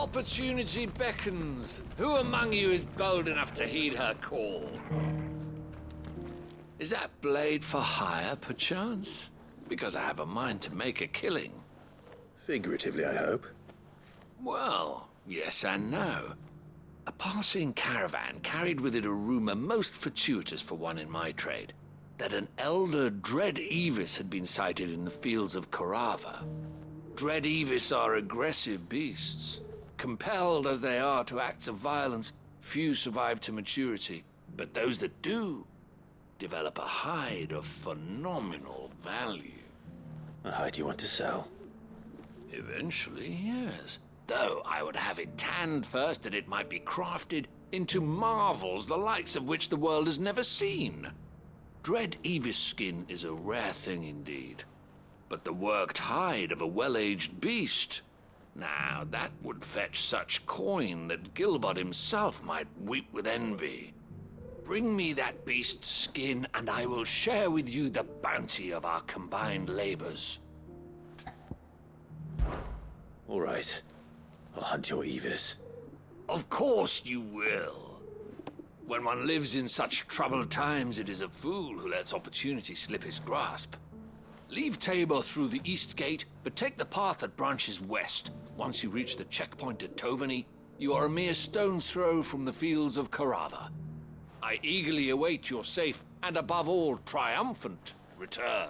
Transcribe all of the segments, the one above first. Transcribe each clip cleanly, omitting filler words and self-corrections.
Opportunity beckons. Who among you is bold enough to heed her call? Is that blade for hire, perchance? Because I have a mind to make a killing. Figuratively, I hope. Well, yes and no. A passing caravan carried with it a rumor most fortuitous for one in my trade, that an elder Dread Evis had been sighted in the fields of Korava. Dread Evis are aggressive beasts. Compelled as they are to acts of violence, few survive to maturity, but those that do develop a hide of phenomenal value. A hide you want to sell? Eventually, yes. Though I would have it tanned first that it might be crafted into marvels the likes of which the world has never seen. Dread Evis skin is a rare thing indeed. But the worked hide of a well-aged beast, now that would fetch such coin that Gilbert himself might weep with envy. Bring me that beast's skin, and I will share with you the bounty of our combined labors. All right. I'll hunt your Evis. Of course you will. When one lives in such troubled times, it is a fool who lets opportunity slip his grasp. Leave Tabor through the east gate, but take the path that branches west. Once you reach the checkpoint at Tovany, you are a mere stone's throw from the fields of Korava. I eagerly await your safe, and above all, triumphant return.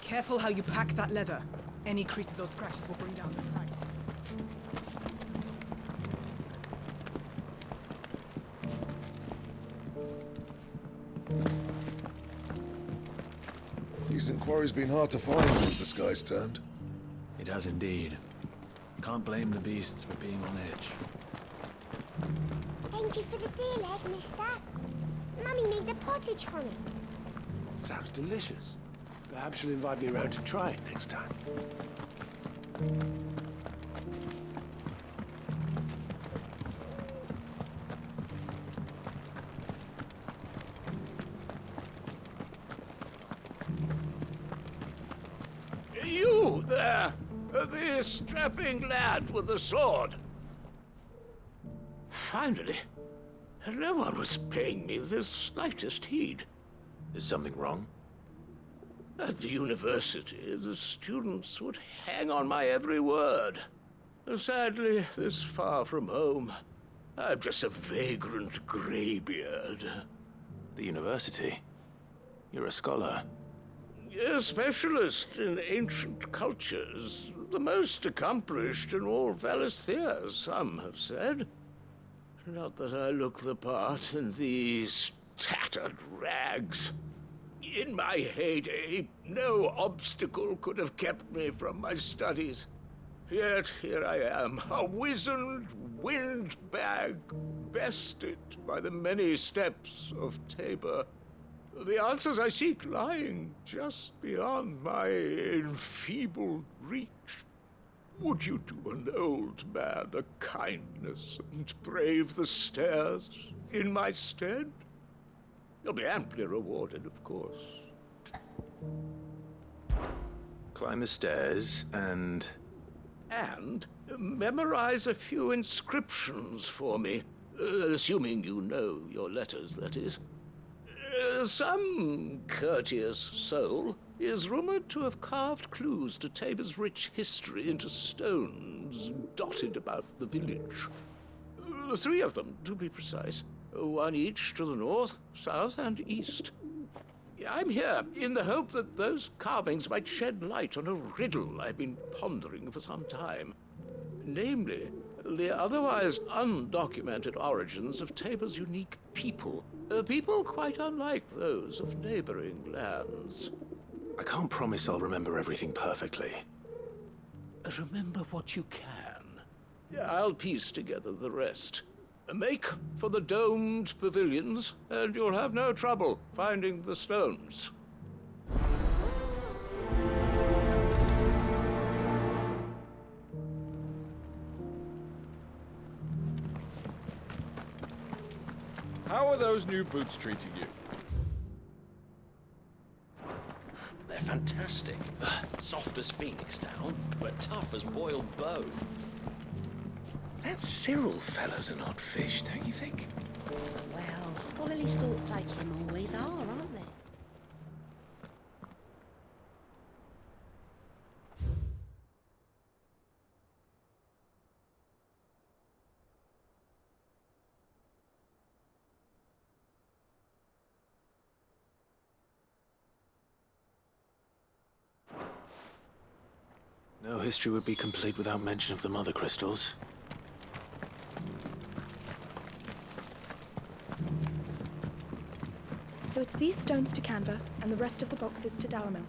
Careful how you pack that leather. Any creases or scratches will bring down the price. Decent quarry's been hard to find since the sky's turned. It has indeed. Can't blame the beasts for being on edge. Thank you for the deal, Ed, mister. Mummy made a pottage from it. Sounds delicious. Perhaps she'll invite me around to try it next time. You there! The strapping lad with the sword. Finally, no one was paying me the slightest heed. Is something wrong? At the university, the students would hang on my every word. Sadly, this far from home, I'm just a vagrant greybeard. The university? You're a scholar. A specialist in ancient cultures, the most accomplished in all Valisthea, some have said. Not that I look the part in these tattered rags. In my heyday, no obstacle could have kept me from my studies. Yet here I am, a wizened windbag, bested by the many steps of Tabor. The answers I seek lying just beyond my enfeebled reach. Would you do an old man a kindness and brave the stairs in my stead? You'll be amply rewarded, of course. Climb the stairs and... And memorize a few inscriptions for me, assuming you know your letters, that is. Some courteous soul is rumored to have carved clues to Tabor's rich history into stones dotted about the village. 3 of them, to be precise. 1 each to the north, south, and east. I'm here in the hope that those carvings might shed light on a riddle I've been pondering for some time. Namely, the otherwise undocumented origins of Tabor's unique people. People quite unlike those of neighboring lands. I can't promise I'll remember everything perfectly. Remember what you can. I'll piece together the rest. Make for the domed pavilions, and you'll have no trouble finding the stones. How are those new boots treating you? They're fantastic. Soft as phoenix down, but tough as boiled bone. That Cyril fella's an odd fish, don't you think? Well, scholarly sorts like him always are, aren't they? No history would be complete without mention of the mother crystals. So it's these stones to Canva, and the rest of the boxes to Dalamil.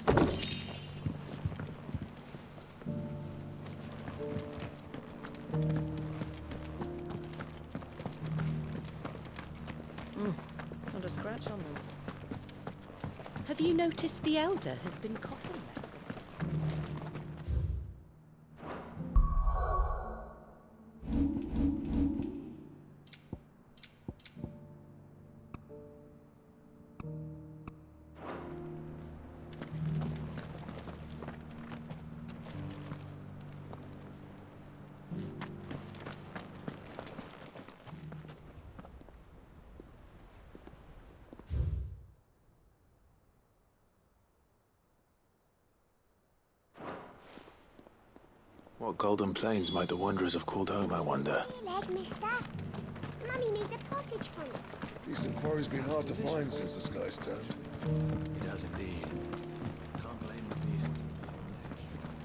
Not a scratch on them. Have you noticed the Elder has been coughing less? What golden plains might the wanderers have called home, I wonder? Dear leg, mister. Mummy made a pottage from it. Decent quarry's been hard to find since the sky's turned. It has indeed. Can't blame the beasts for being on edge.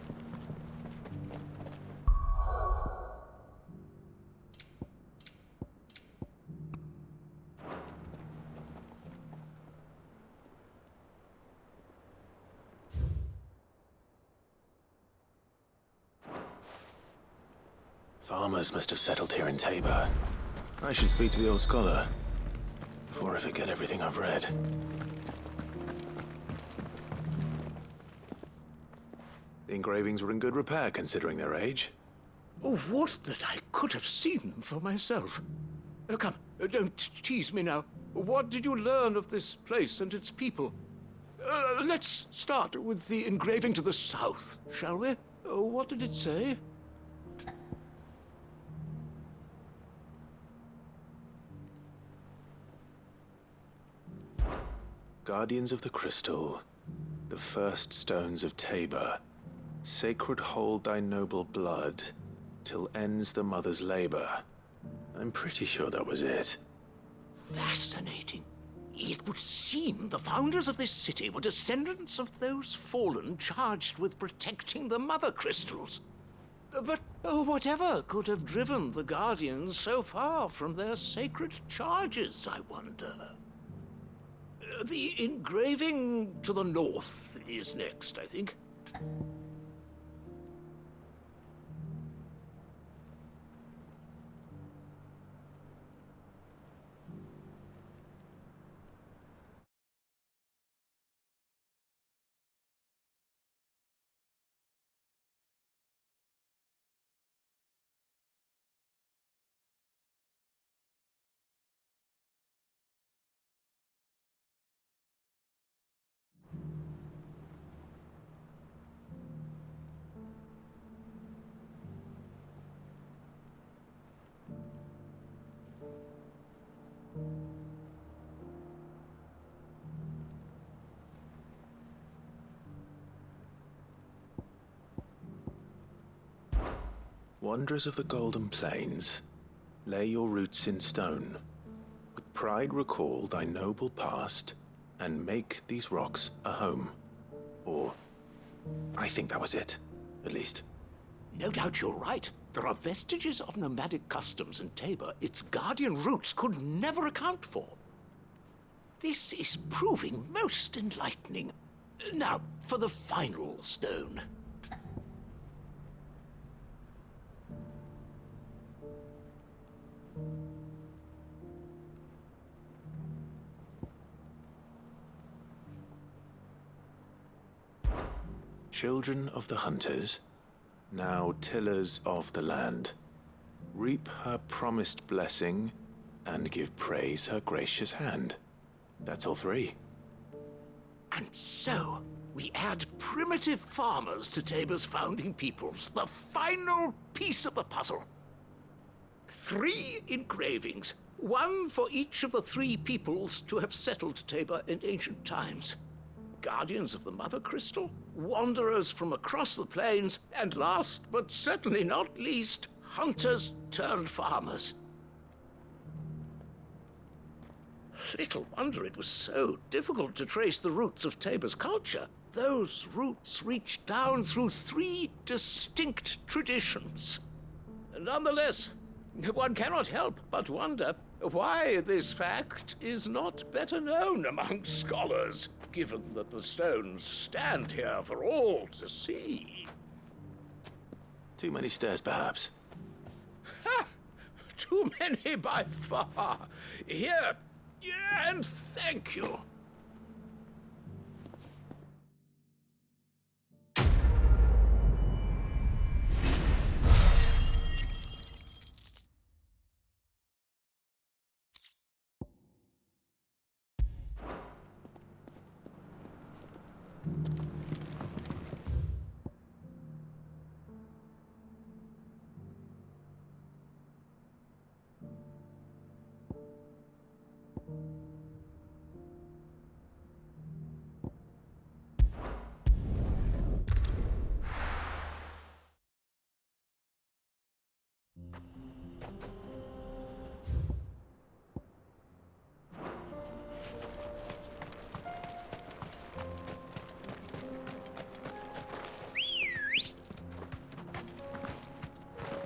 Farmers must have settled here in Tabor. I should speak to the old scholar before I forget everything I've read. The engravings were in good repair considering their age. Oh, would that I could have seen them for myself. Come, don't tease me now. What did you learn of this place and its people? Let's start with the engraving to the south, shall we? What did it say? Guardians of the Crystal, the first stones of Tabor, sacred hold thy noble blood, till ends the mother's labor. I'm pretty sure that was it. Fascinating. It would seem the founders of this city were descendants of those fallen charged with protecting the mother crystals. But whatever could have driven the Guardians so far from their sacred charges, I wonder? The engraving to the north is next, I think. Wanderers of the Golden Plains, lay your roots in stone. With pride recall thy noble past, and make these rocks a home. Or, I think that was it, at least. No doubt you're right. There are vestiges of nomadic customs in Tabor its guardian roots could never account for. This is proving most enlightening. Now, for the final stone. Children of the hunters, now tillers of the land, reap her promised blessing and give praise her gracious hand. That's all three. And so, we add primitive farmers to Tabor's founding peoples, the final piece of the puzzle. 3 engravings, one for each of the 3 peoples to have settled Tabor in ancient times. Guardians of the Mother Crystal, wanderers from across the plains, and last but certainly not least, hunters turned farmers. Little wonder it was so difficult to trace the roots of Tabor's culture. Those roots reach down through 3 distinct traditions. Nonetheless, one cannot help but wonder why this fact is not better known among scholars, given that the stones stand here for all to see. Too many stairs, perhaps. Ha! Too many by far. Here, and thank you.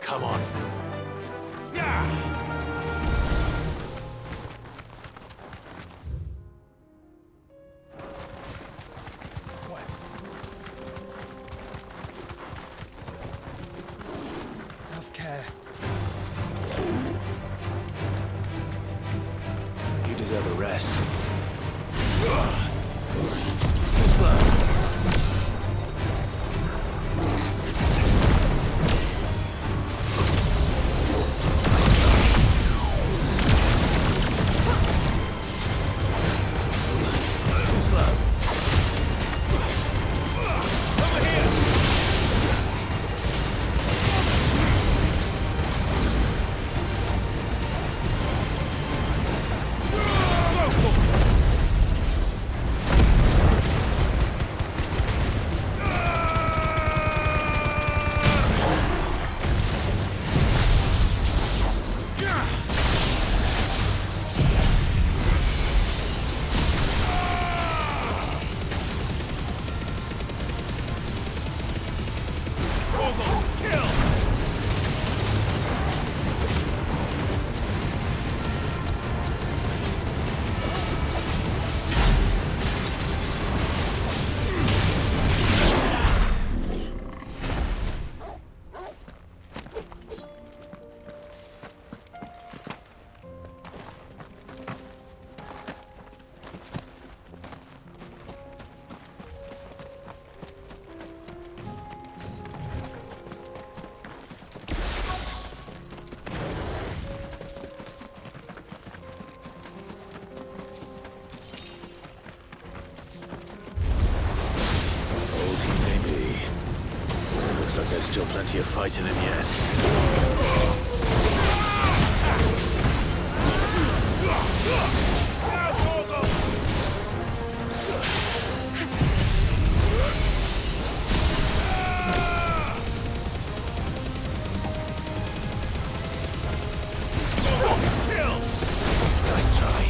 Come on. Quiet. Have care. You deserve a rest. Slow. Looks like there's still plenty of fight in him yet. Nice try.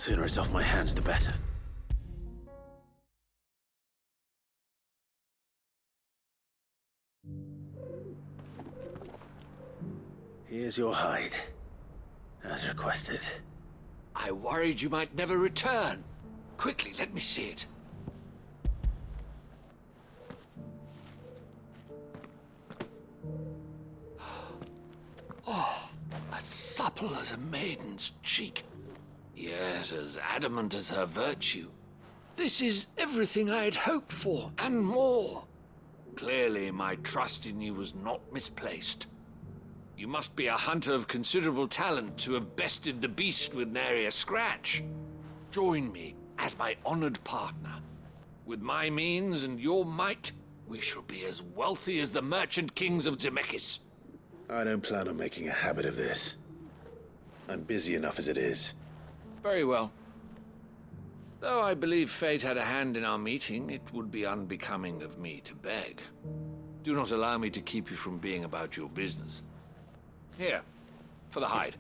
Sooner it's off my hands, the better. Here's your hide, as requested. I worried you might never return. Quickly, let me see it. Oh, as supple as a maiden's cheek, yet as adamant as her virtue. This is everything I had hoped for, and more. Clearly, my trust in you was not misplaced. You must be a hunter of considerable talent to have bested the beast with nary a scratch. Join me as my honored partner. With my means and your might, we shall be as wealthy as the merchant kings of Zemeckis. I don't plan on making a habit of this. I'm busy enough as it is. Very well. Though I believe fate had a hand in our meeting, it would be unbecoming of me to beg. Do not allow me to keep you from being about your business. Here, for the hide.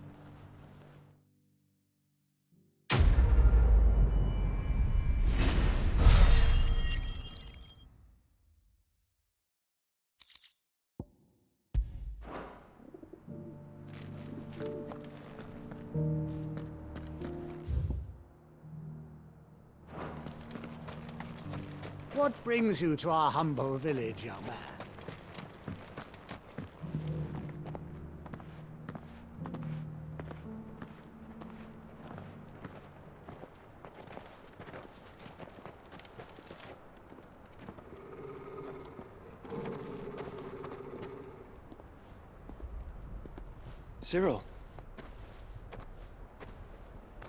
What brings you to our humble village, young man? Cyril.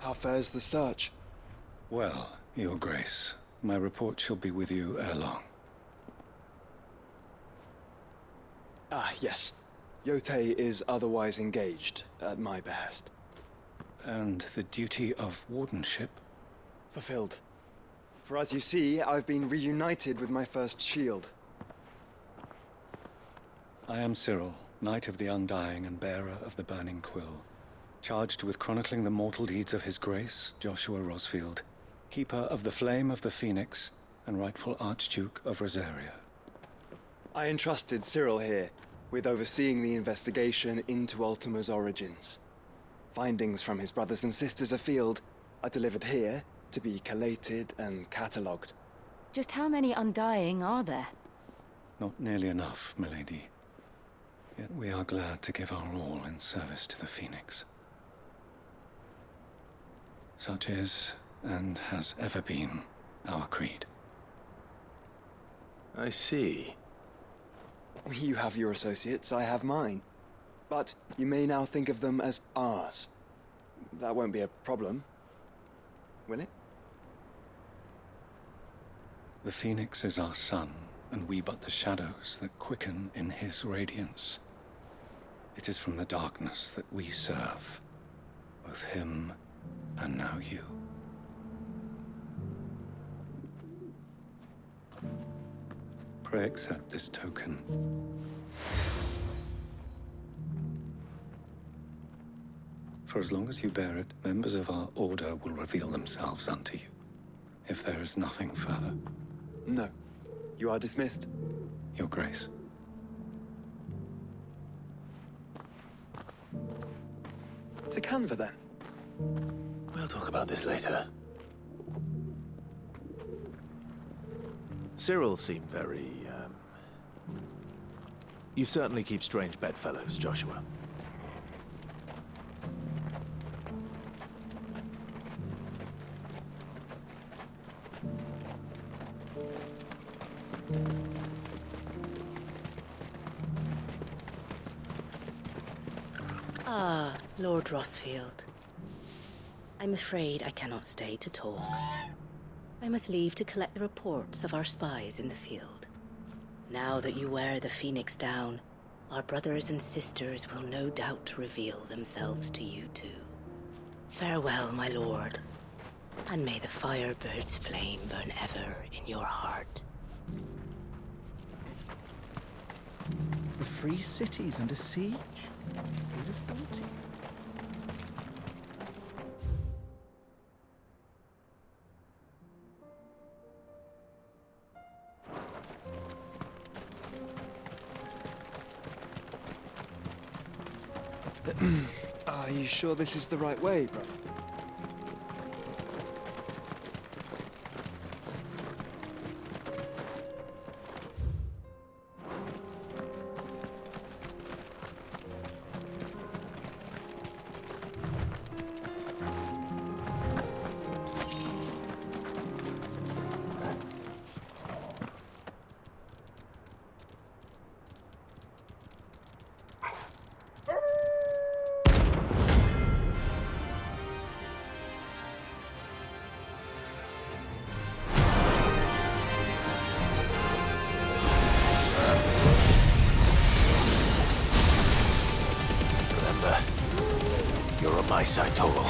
How fares the search? Well, Your Grace, my report shall be with you ere long. Ah, yes. Yotei is otherwise engaged, at my behest. And the duty of wardenship? Fulfilled. For as you see, I've been reunited with my first shield. I am Cyril, Knight of the Undying and bearer of the Burning Quill, charged with chronicling the mortal deeds of His Grace, Joshua Rosfield, Keeper of the Flame of the Phoenix and rightful Archduke of Rosaria. I entrusted Cyril here with overseeing the investigation into Ultima's origins. Findings from his brothers and sisters afield are delivered here to be collated and catalogued. Just how many Undying are there? Not nearly enough, milady. Yet we are glad to give our all in service to the Phoenix. Such is, and has ever been, our creed. I see. You have your associates, I have mine. But you may now think of them as ours. That won't be a problem, will it? The Phoenix is our sun, and we but the shadows that quicken in his radiance. It is from the darkness that we serve, both him and now you. Pray accept this token. For as long as you bear it, members of our order will reveal themselves unto you, if there is nothing further. No. You are dismissed. Your Grace. To Canva, then. We'll talk about this later. Cyril seemed very, You certainly keep strange bedfellows, Joshua. Ah, Lord Rosfield. I'm afraid I cannot stay to talk. I must leave to collect the reports of our spies in the field. Now that you wear the Phoenix down, our brothers and sisters will no doubt reveal themselves to you too. Farewell, my lord, and may the Firebird's flame burn ever in your heart. The free city's under siege? Who'd have thought it? Are you sure this is the right way, brother? You're on my side, Torgal.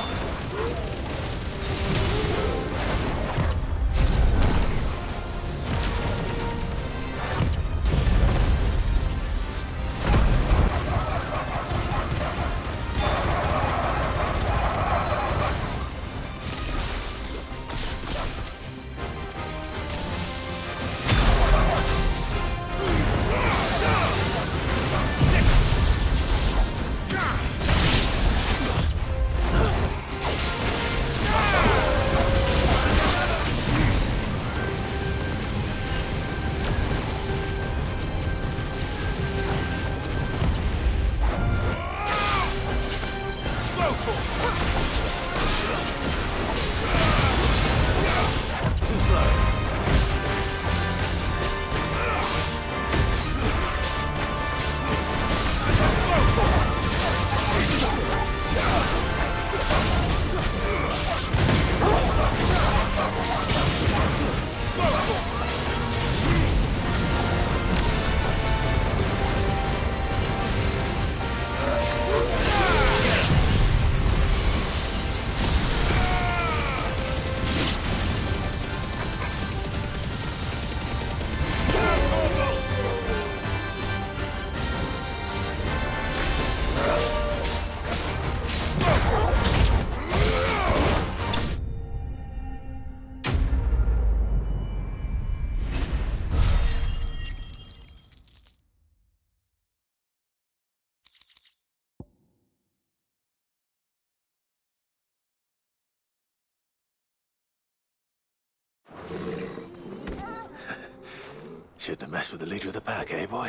Shouldn't have messed with the leader of the pack, eh, boy?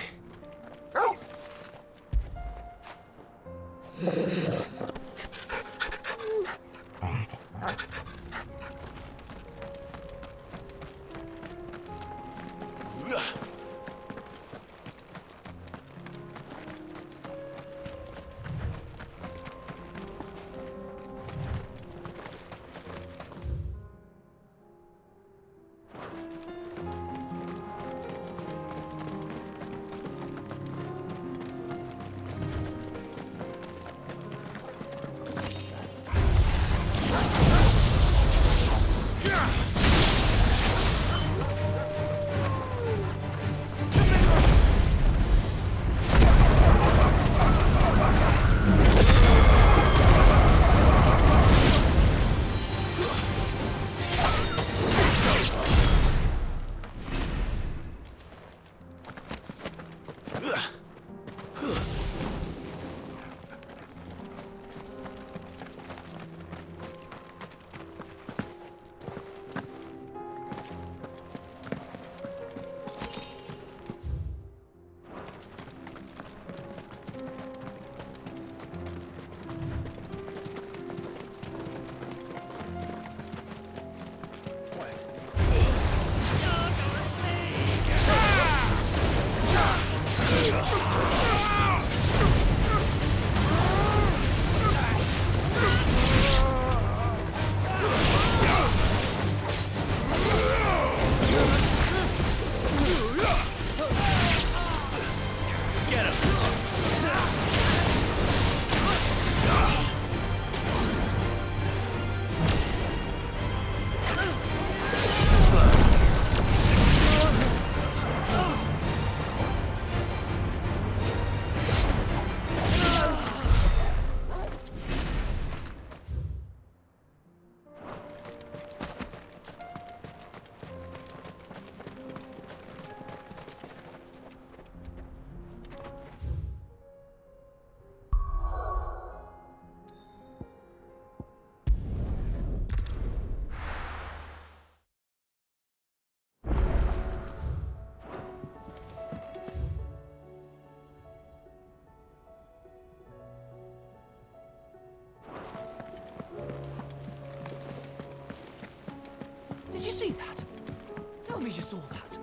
saw that.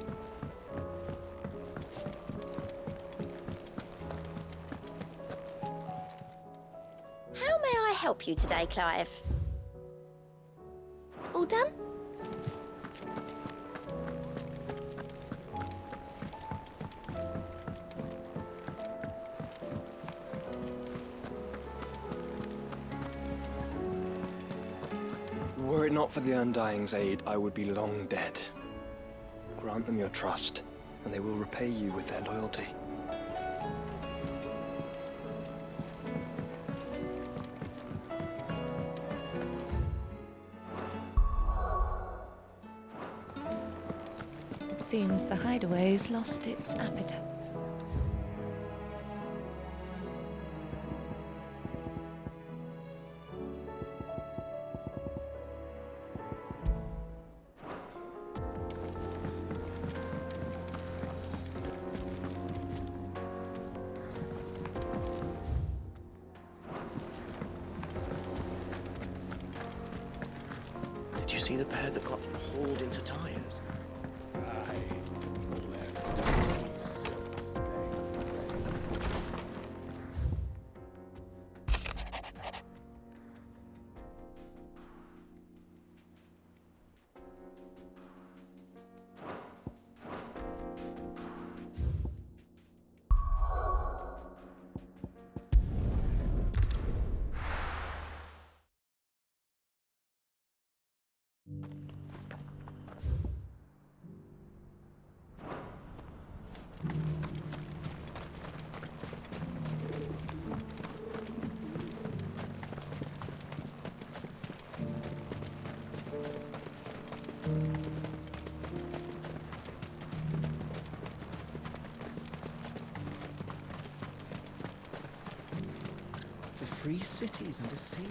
How may I help you today, Clive? All done? Were it not for the Undying's aid, I would be long dead. Grant them your trust, and they will repay you with their loyalty. It seems the hideaway's lost its appetite. Did you see the pair that got hauled into tires? The free cities under sea?